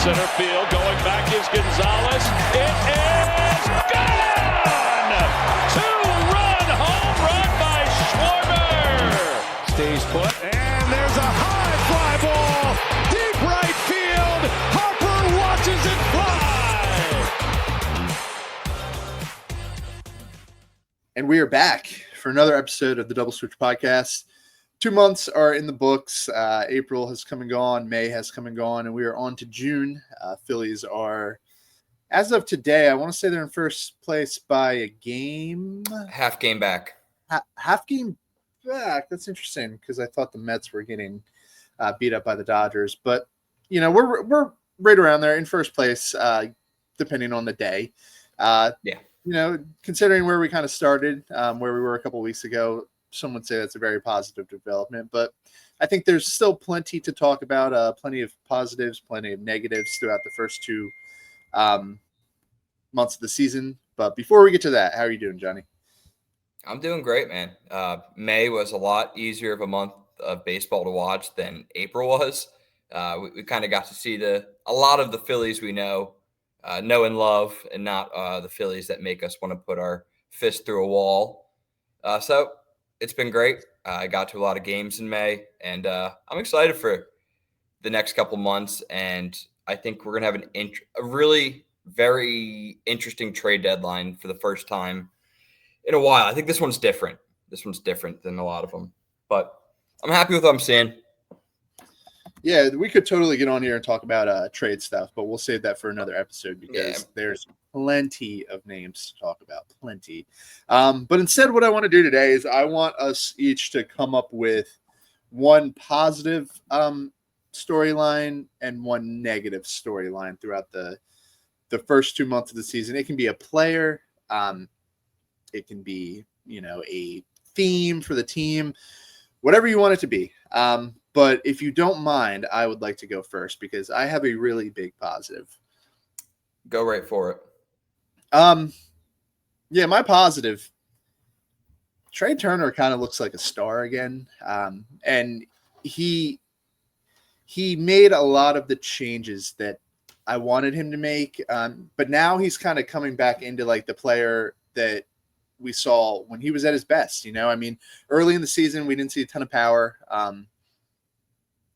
center field. Going back is Gonzalez. It is gone! Two-run home run by Schwarber. Stays put, and there's a high fly ball. Deep right field. Harper watches it fly. And we are back for another episode of the Double Switch Podcast. 2 months are in the books. April has come and gone. May has come and gone. And we are on to June. Phillies are, as of today, I want to say they're in first place by a game. Half game back. Half game back. That's interesting because I thought the Mets were getting beat up by the Dodgers. But, you know, we're right around there in first place, depending on the day. Yeah. You know, considering where we kind of started, where we were a couple weeks ago, some would say that's a very positive development, but I think there's still plenty to talk about, plenty of positives, plenty of negatives throughout the first 2 months of the season. But before we get to that, how are you doing, Johnny? I'm doing great, man. May was a lot easier of a month of baseball to watch than April was. We kind of got to see a lot of the Phillies we know and love, and not the Phillies that make us want to put our fist through a wall. So it's been great. I got to a lot of games in May, and I'm excited for the next couple months. And I think we're going to have a really very interesting trade deadline for the first time in a while. I think this one's different. This one's different than a lot of them, but I'm happy with what I'm seeing. Yeah, we could totally get on here and talk about trade stuff, but we'll save that for another episode because there's plenty of names to talk about, plenty. But instead, what I want to do today is I want us each to come up with one positive storyline and one negative storyline throughout the first 2 months of the season. It can be a player, it can be, you know, a theme for the team, whatever you want it to be. But if you don't mind, I would like to go first because I have a really big positive. Go right for it. Yeah, my positive, Trea Turner kind of looks like a star again. And he made a lot of the changes that I wanted him to make. But now he's kind of coming back into like the player that we saw when he was at his best. You know, I mean, early in the season, we didn't see a ton of power.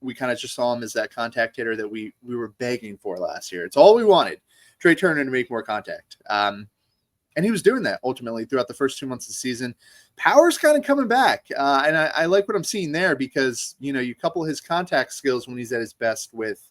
We kind of just saw him as that contact hitter that we were begging for last year. It's all we wanted, Trea Turner to make more contact. And he was doing that ultimately throughout the first 2 months of the season. Power's kind of coming back. And I like what I'm seeing there because, you know, you couple his contact skills when he's at his best with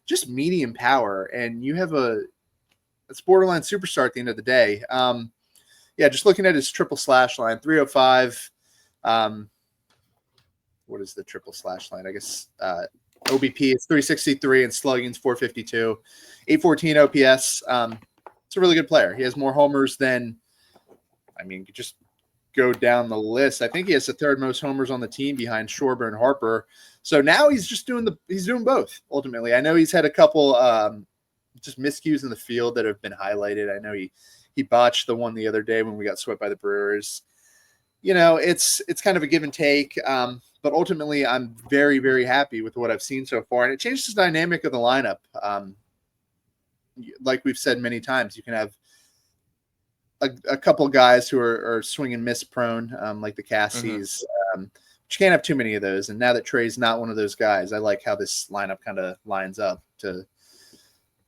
just medium power, and you have a borderline superstar at the end of the day. Yeah, just looking at his triple slash line, 305. What is the triple slash line? I guess OBP is 363 and slugging's 452, 814 OPS. It's a really good player. He has more homers than, I mean, just go down the list. I think he has the third most homers on the team behind Schwarber and Harper. So now he's just doing both ultimately. I know he's had a couple just miscues in the field that have been highlighted. I know he botched the one the other day when we got swept by the Brewers. You know, it's kind of a give and take. But ultimately, I'm very, very happy with what I've seen so far. And it changes the dynamic of the lineup. Like we've said many times, you can have a couple guys who are swing and miss prone, like the Cassies. But you can't have too many of those. And now that Trea's not one of those guys, I like how this lineup kind of lines up to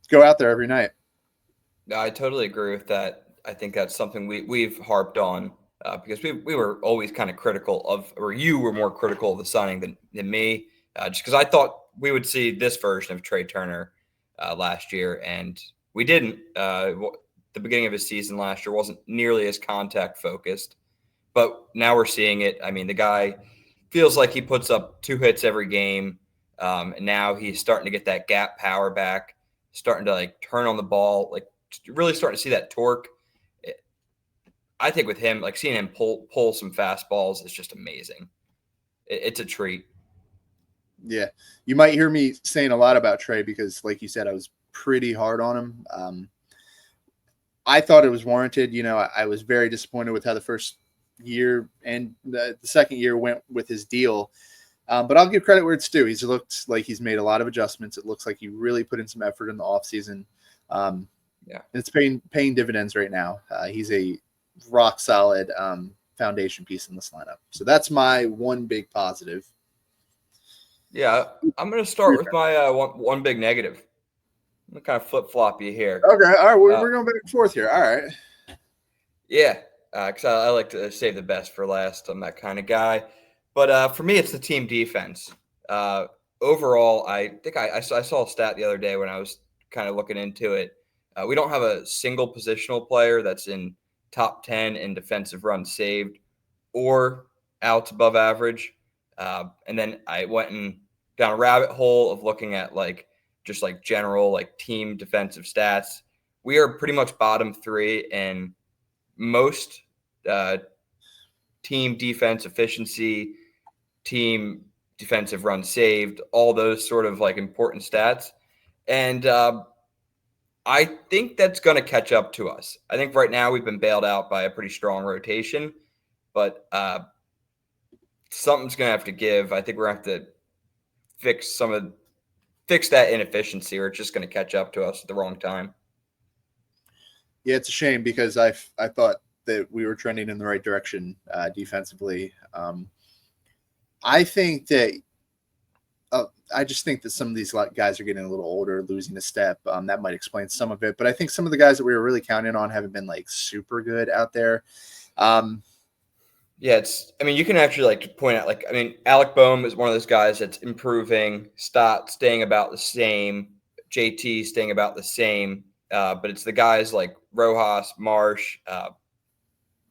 go out there every night. I totally agree with that. I think that's something we've harped on. Because we were always kind of critical of, or you were more critical of the signing than me, just because I thought we would see this version of Trea Turner last year, and we didn't. The beginning of his season last year wasn't nearly as contact focused, but now we're seeing it. I mean, the guy feels like he puts up 2 hits every game, and now he's starting to get that gap power back, starting to like turn on the ball, like really starting to see that torque. I think with him, like seeing him pull some fastballs is just amazing. It's a treat. Yeah. You might hear me saying a lot about Trea because, like you said, I was pretty hard on him. I thought it was warranted. You know, I was very disappointed with how the first year and the second year went with his deal. But I'll give credit where it's due. He's looked like he's made a lot of adjustments. It looks like he really put in some effort in the offseason. Yeah, it's paying dividends right now. He's a rock solid foundation piece in this lineup. So that's my one big positive. Yeah, I'm going to start with my one big negative. I'm going to kind of flip-flop you here. Okay, all right, we're going back and forth here. All right. Yeah, because I like to save the best for last. I'm that kind of guy. But for me, it's the team defense. Overall, I think I saw a stat the other day when I was kind of looking into it. We don't have a single positional player that's in top 10 in defensive runs saved or outs above average. And then I went and down a rabbit hole of looking at just general team defensive stats. We are pretty much bottom 3 in most team defense efficiency, team defensive runs saved, all those sort of important stats. And I think that's going to catch up to us. I think right now we've been bailed out by a pretty strong rotation, but something's going to have to give. I think we're going to have to fix that inefficiency, or it's just going to catch up to us at the wrong time. Yeah, it's a shame because I thought that we were trending in the right direction defensively. I think that I just think that some of these guys are getting a little older, losing a step. That might explain some of it, but I think some of the guys that we were really counting on haven't been super good out there. Yeah, you can actually point out, Alec Boehm is one of those guys that's improving, Stott staying about the same, JT staying about the same, but it's the guys like Rojas, Marsh,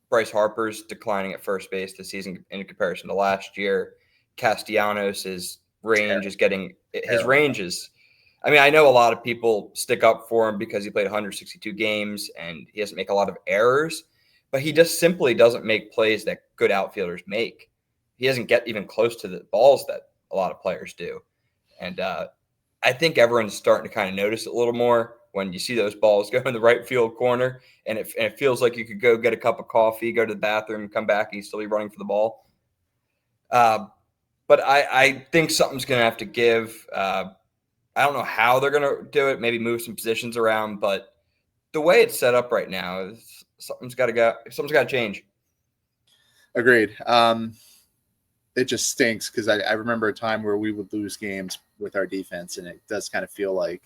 Bryce Harper's declining at first base this season in comparison to last year. Castellanos' range is getting his ranges. I know a lot of people stick up for him because he played 162 games and he doesn't make a lot of errors, but he just simply doesn't make plays that good outfielders make. He doesn't get even close to the balls that a lot of players do. And I think everyone's starting to kind of notice it a little more when you see those balls go in the right field corner, and it feels like you could go get a cup of coffee, go to the bathroom, come back, and you still be running for the ball. But I think something's going to have to give. I don't know how they're going to do it, maybe move some positions around, but the way it's set up right now, something's got to go. Something's got to change. Agreed. It just stinks because I remember a time where we would lose games with our defense, and it does kind of feel like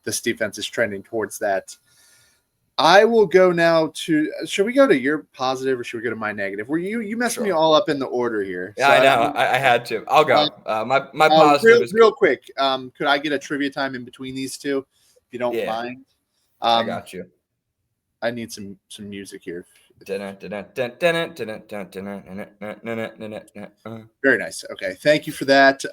this defense is trending towards that. I will go now to – should we go to your positive or should we go to my negative? You messed me all up in the order here. Yeah, so I know. I had to. I'll go. My positive is – real quick, could I get a trivia time in between these two if you don't mind? I got you. I need some music here. Very nice. Okay, thank you for that.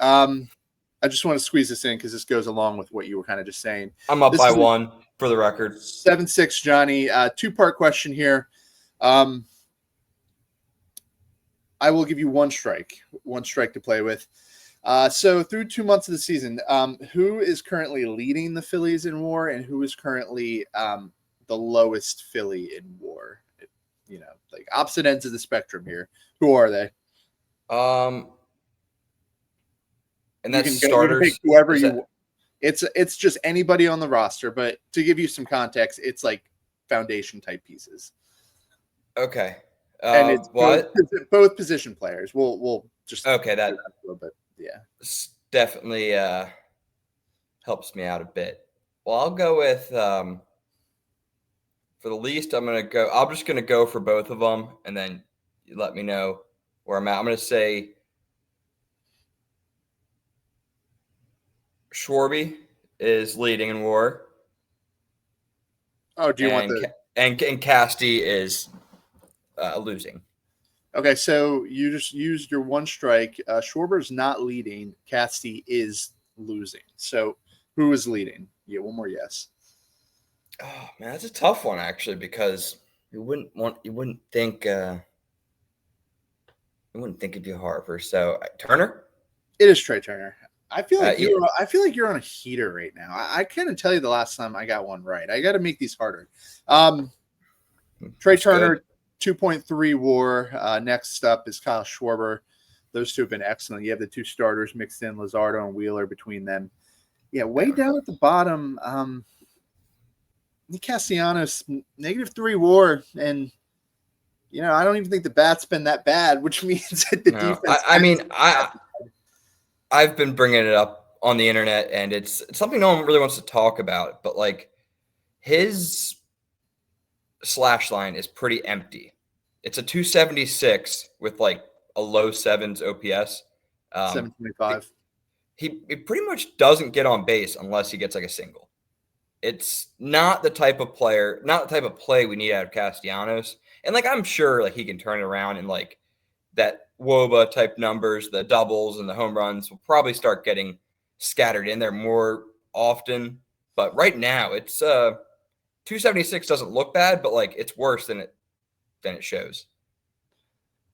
I just want to squeeze this in because this goes along with what you were kind of just saying. I'm up by 1 for the record. 7-6, Johnny. Two-part question here. I will give you one strike to play with. So through 2 months of the season, who is currently leading the Phillies in WAR and who is currently the lowest Philly in WAR? Opposite ends of the spectrum here. Who are they? And that's starters. Pick whoever you want. It's just anybody on the roster, but to give you some context, it's like foundation type pieces. Okay. And it's both position players. We'll just that a little bit. Yeah. Definitely helps me out a bit. Well, I'll go with for the least, I'm just going to go for both of them, and then you let me know where I'm at. I'm going to say Schwarby is leading in WAR. Oh, do you want and Casty is losing. Okay, so you just used your one strike. Schwarber's not leading. Casty is losing. So who is leading? Yeah, one more yes. Oh man, that's a tough one actually, because you wouldn't think it'd be Harper. So Turner? It is Trea Turner. I feel like you're on a heater right now. I couldn't tell you the last time I got one right. I got to make these harder. Trea Turner, 2.3 WAR. Next up is Kyle Schwarber, Those two have been excellent. You have the two starters mixed in, Luzardo and Wheeler between them. Yeah, way down at the bottom, Nick Castellanos, -3 WAR, and I don't even think the bat's been that bad, which means that the No, defense. I've been bringing it up on the internet, and it's something no one really wants to talk about. But like his slash line is pretty empty. It's a 276 with like a low sevens OPS. 725. He pretty much doesn't get on base unless he gets like a single. It's not the type of player, not the type of play we need out of Castellanos. And like I'm sure like he can turn it around, and like that WOBA type numbers, the doubles and the home runs will probably start getting scattered in there more often. But right now it's 276 doesn't look bad, but like it's worse than it shows.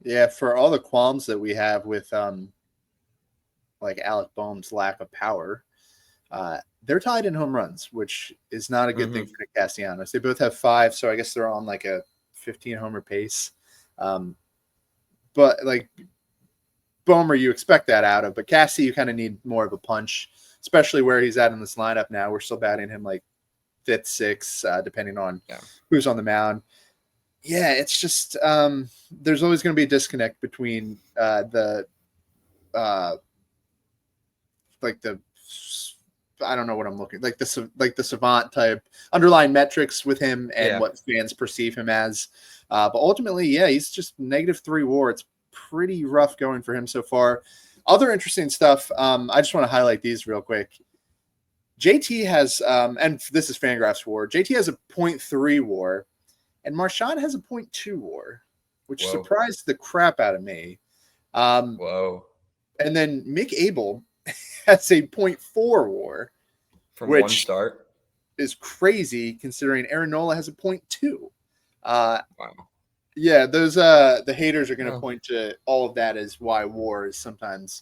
Yeah, for all the qualms that we have with like Alec Boehm's lack of power, they're tied in home runs, which is not a good thing for Nick Castellanos. They both have 5, so I guess they're on like a 15 homer pace. But like Boehmer, you expect that out of, but Cassie, you kind of need more of a punch, especially where he's at in this lineup now. We're still batting him like 5th, 6th, depending on who's on the mound. Yeah, it's just there's always going to be a disconnect between I don't know what I'm looking like the savant type underlying metrics with him and what fans perceive him as. But ultimately, he's just -3 WAR. It's pretty rough going for him so far. Other interesting stuff. I just want to highlight these real quick. JT has, and this is Fangraphs WAR. JT has a 0.3 WAR, and Marchand has a 0.2 WAR, which surprised the crap out of me. Whoa! And then Mick Abel has a 0.4 WAR, from one start, is crazy considering Aaron Nola has a 0.2. Wow. Yeah, those the haters are going to point to all of that as why WAR is sometimes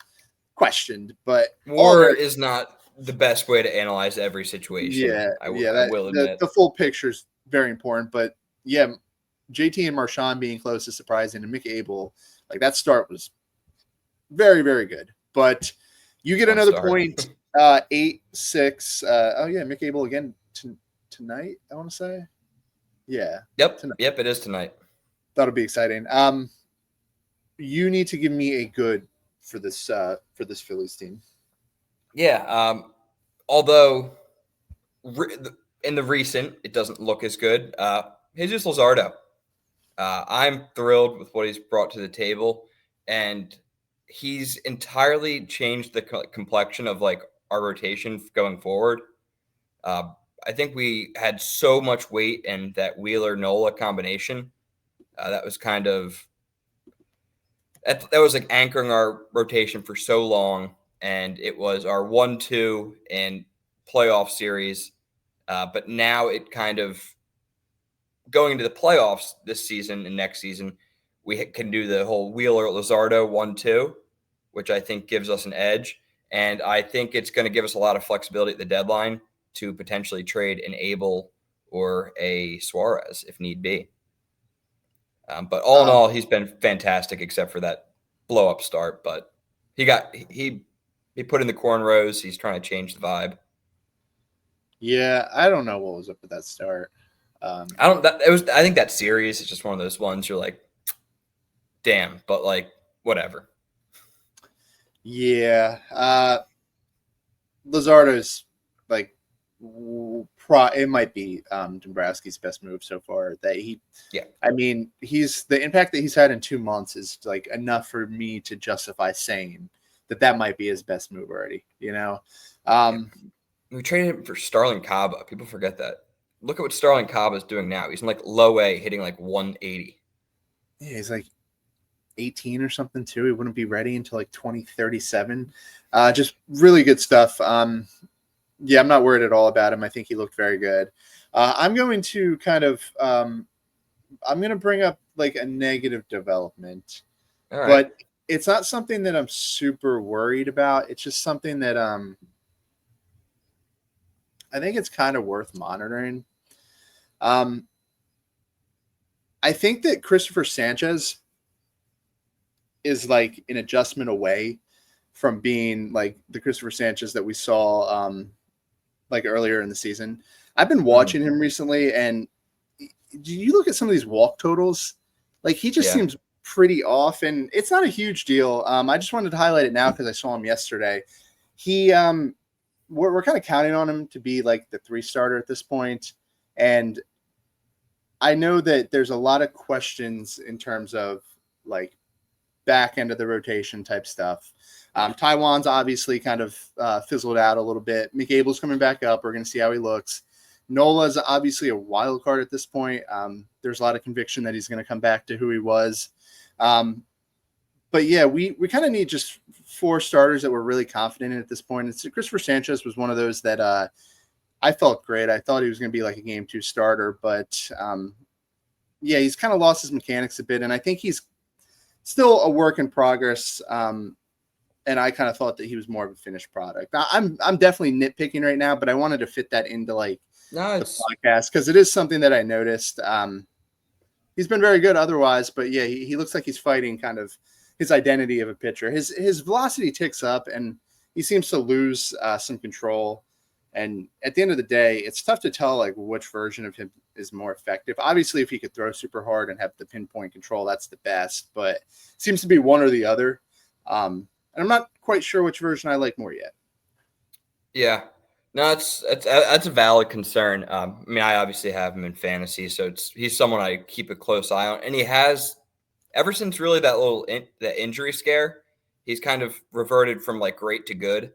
questioned, but WAR is not the best way to analyze every situation. I will admit the full picture is very important, but JT and Marchand being close is surprising, and Mick Abel, like that start was very, very good. But you get another point, 8-6. Mick Abel again tonight, I want to say. Yeah. Yep. Tonight. Yep. It is tonight. That'll be exciting. You need to give me a good for this Phillies team. Yeah. Although in the recent, it doesn't look as good. Jesus Luzardo. I'm thrilled with what he's brought to the table, and he's entirely changed the complexion of like our rotation going forward. I think we had so much weight in that Wheeler-Nola combination. That was kind of that was like anchoring our rotation for so long, and it was our 1-2 in playoff series. But now it kind of going into the playoffs this season and next season, we can do the whole Wheeler-Luzardo 1-2, which I think gives us an edge. And I think it's going to give us a lot of flexibility at the deadline to potentially trade an Abel or a Suarez if need be. But all in all, he's been fantastic except for that blow up start. But he put in the cornrows. He's trying to change the vibe. Yeah, I don't know what was up with that start. I think that series is just one of those ones you're like, damn, but like whatever. Yeah, Luzardo's like it might be Dombrowski's best move so far. I mean, the impact that he's had in 2 months is like enough for me to justify saying that might be his best move already. We traded him for Starling Caba. People forget that. Look at what Starling Caba is doing now. He's in like low A, hitting like 180. Yeah, he's like 18 or something too. He wouldn't be ready until like 2037. Just really good stuff. I'm not worried at all about him. I think he looked very good. I'm going to kind of I'm going to bring up like a negative development, but it's not something that I'm super worried about. It's just something that I think it's kind of worth monitoring. I think that Cristopher Sanchez is like an adjustment away from being like the Cristopher Sanchez that we saw like earlier in the season. I've been watching him recently, and do you look at some of these walk totals? Like he just seems pretty off, and it's not a huge deal. I just wanted to highlight it now because I saw him yesterday. He we're kind of counting on him to be like the 3 starter at this point, and I know that there's a lot of questions in terms of like back end of the rotation type stuff. Taiwan's obviously kind of fizzled out a little bit. McAble's coming back up. We're going to see how he looks. Nola's obviously a wild card at this point. There's a lot of conviction that he's going to come back to who he was. But yeah, we kind of need just 4 starters that we're really confident in at this point. It's Cristopher Sanchez was one of those that I felt great. I thought he was going to be like a game 2 starter, but yeah, he's kind of lost his mechanics a bit, and I think he's still a work in progress. And I kind of thought that he was more of a finished product. Now, I'm definitely nitpicking right now, but I wanted to fit that into like the podcast because it is something that I noticed. He's been very good otherwise, but yeah, he looks like he's fighting kind of his identity of a pitcher. His velocity ticks up, and he seems to lose some control. And at the end of the day, it's tough to tell like which version of him is more effective. Obviously, if he could throw super hard and have the pinpoint control, that's the best. But it seems to be one or the other. And I'm not quite sure which version I like more yet. Yeah, no, that's a valid concern. I mean, I obviously have him in fantasy, so he's someone I keep a close eye on, and he has ever since really that injury scare. He's kind of reverted from like great to good,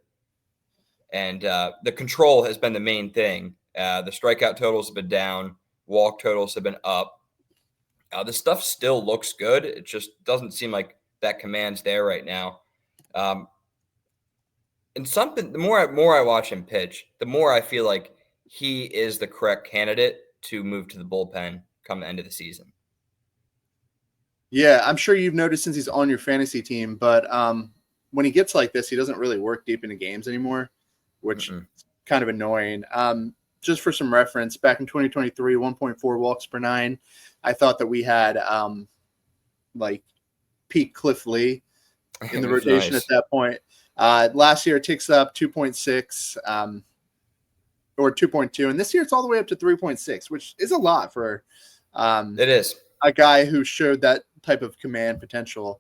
and the control has been the main thing. The strikeout totals have been down, walk totals have been up. The stuff still looks good. It just doesn't seem like that command's there right now. And the more I watch him pitch, the more I feel like he is the correct candidate to move to the bullpen come the end of the season. Yeah, I'm sure you've noticed since he's on your fantasy team, but when he gets like this, he doesn't really work deep into games anymore, which is kind of annoying. Just for some reference, back in 2023, 1.4 walks per 9. I thought that we had like peak Cliff Lee in the rotation at that point. Last year it ticks up 2.6 or 2.2, and this year it's all the way up to 3.6, which is a lot for it is a guy who showed that type of command potential.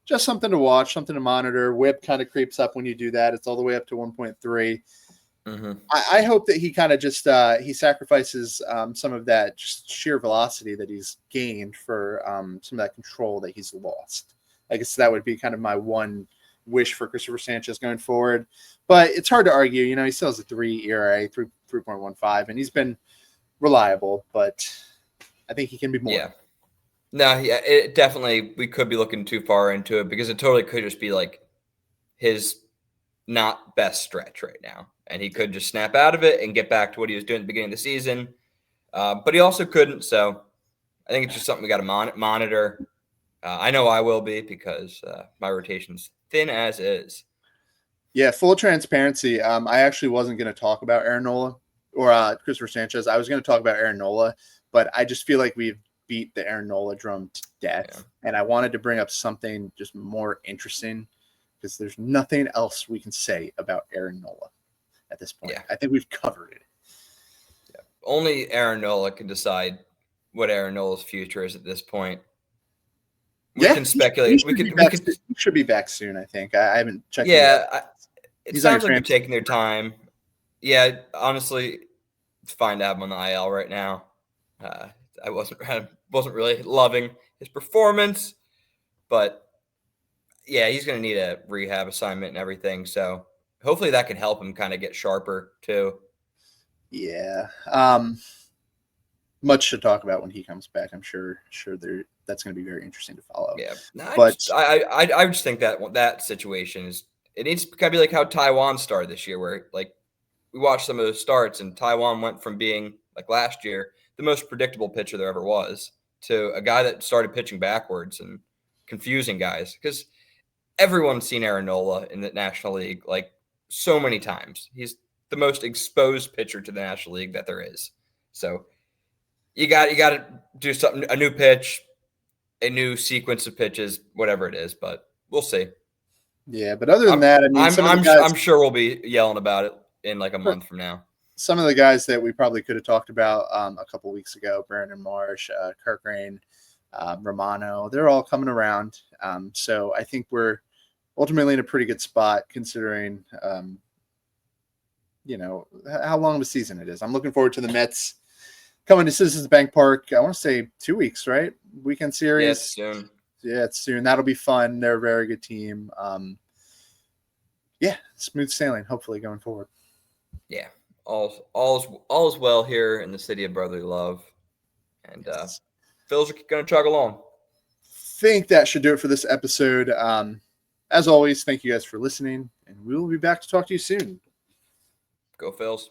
Just something to watch, something to monitor. Whip kind of creeps up when you do that. It's all the way up to 1.3. I hope that he kind of just he sacrifices some of that just sheer velocity that he's gained for some of that control that he's lost. I guess that would be kind of my one wish for Cristopher Sanchez going forward. But it's hard to argue. You know, he still has a 3 ERA, 3.15, and he's been reliable, but I think he can be more. Yeah. No, yeah, it definitely, we could be looking too far into it because it totally could just be like his not best stretch right now. And he could just snap out of it and get back to what he was doing at the beginning of the season. But he also couldn't. So I think it's just something we got to monitor. I know I will be because my rotation's thin as is. Yeah, full transparency. I actually wasn't going to talk about Aaron Nola or Cristopher Sanchez. I was going to talk about Aaron Nola, but I just feel like we've beat the Aaron Nola drum to death. Yeah. And I wanted to bring up something just more interesting because there's nothing else we can say about Aaron Nola at this point. Yeah. I think we've covered it. Yeah. Only Aaron Nola can decide what Aaron Nola's future is at this point. We can speculate. He should be back soon, I think. I haven't checked. Yeah, it sounds like they're taking their time. Yeah, honestly, it's fine to have him on the IL right now. I wasn't really loving his performance, but yeah, he's going to need a rehab assignment and everything. So hopefully that can help him kind of get sharper too. Yeah. Much to talk about when he comes back. I'm sure that's going to be very interesting to follow. Yeah, but I just think that situation it needs to kind of be like how Taiwan started this year, where like we watched some of those starts and Taiwan went from being like last year the most predictable pitcher there ever was to a guy that started pitching backwards and confusing guys because everyone's seen Aaron Nola in the National League like so many times. He's the most exposed pitcher to the National League that there is. So you got to do something, a new pitch, a new sequence of pitches, whatever it is. But we'll see. Yeah, but other than that, I mean, I'm sure we'll be yelling about it in like a month from now. Some of the guys that we probably could have talked about a couple weeks ago, Brandon Marsh, Kirk Rain, Romano, they're all coming around. So I think we're ultimately in a pretty good spot considering, how long of a season it is. I'm looking forward to the Mets coming to Citizens Bank Park. I want to say 2 weeks, right? Weekend series. Yeah, it's soon. Yeah, it's soon. That'll be fun. They're a very good team. Smooth sailing, hopefully, going forward. Yeah, all is well here in the city of brotherly love, and Yes. Phil's are going to chug along. Think that should do it for this episode. As always, thank you guys for listening, and we will be back to talk to you soon. Go Phils.